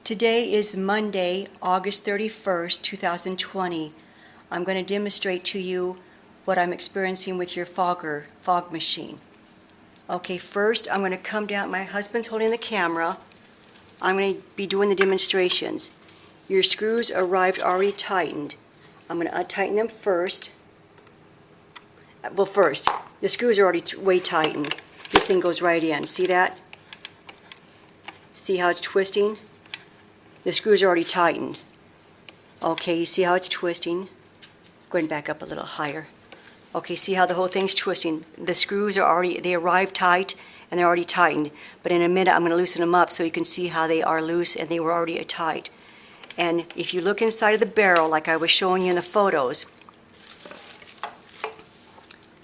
Today is Monday, August 31st, 2020. I'm going to demonstrate to you what I'm experiencing with your fog machine. Okay, first I'm going to come down. My husband's holding the camera. I'm going to be doing the demonstrations. Your screws arrived already tightened. I'm going to untighten them first. Well, first, the screws are already way tightened. This thing goes right in. See that? See how it's twisting? The screws are already tightened. Okay, you see how it's twisting? Go ahead and back up a little higher. Okay, see how the whole thing's twisting? The screws are already, they arrived tight and they're already tightened. But in a minute I'm going to loosen them up so you can see how they are loose and they were already tight. And if you look inside of the barrel like I was showing you in the photos,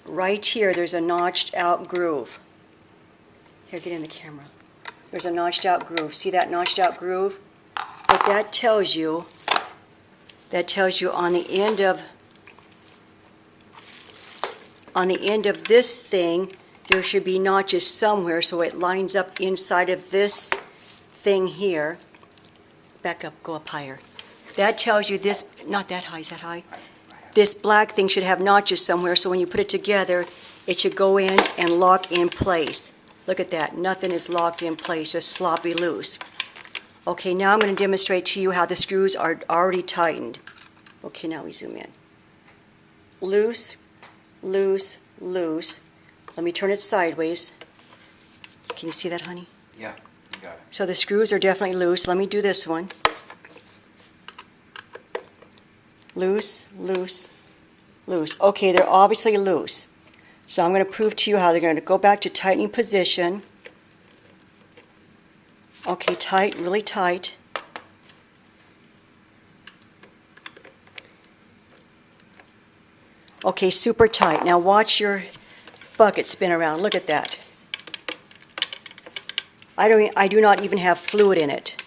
right here there's a notched out groove. Here, get in the camera. There's a notched out groove. See that notched out groove? What that tells you on the end of this thing, there should be notches somewhere so it lines up inside of this thing here. Back up, go up higher. That tells you this, not that high, is that high? This black thing should have notches somewhere, so when you put it together, it should go in and lock in place. Look at that, nothing is locked in place, just sloppy loose. Okay, now I'm going to demonstrate to you how the screws are already tightened. Okay, now we zoom in. Loose, loose, loose. Let me turn it sideways. Can you see that, honey? Yeah, you got it. So the screws are definitely loose. Let me do this one. Loose, loose, loose. Okay, they're obviously loose. So I'm going to prove to you how they're going to go back to tightening position. Okay, tight, really tight. Okay, super tight. Now watch your bucket spin around. Look at that. I do not even have fluid in it.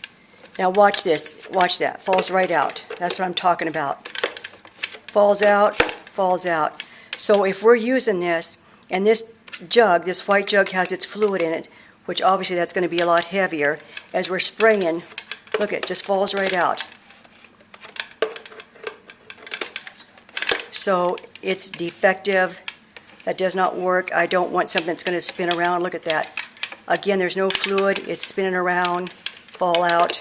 Now watch this. Watch that. Falls right out. That's what I'm talking about. Falls out, falls out. So if we're using this, and this jug, this white jug has its fluid in it, which obviously that's going to be a lot heavier, as we're spraying, look, it just falls right out. So it's defective. That does not work. I don't want something that's going to spin around. Look at that. Again, there's no fluid. It's spinning around, fall out.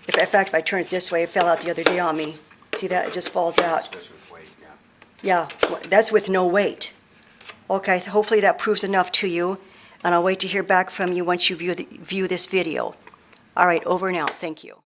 In fact, if I turn it this way, it fell out the other day on me. See that? It just falls out. That's with weight, yeah. Yeah, that's with no weight. Okay, hopefully that proves enough to you, and I'll wait to hear back from you once you view this video. All right, over and out. Thank you.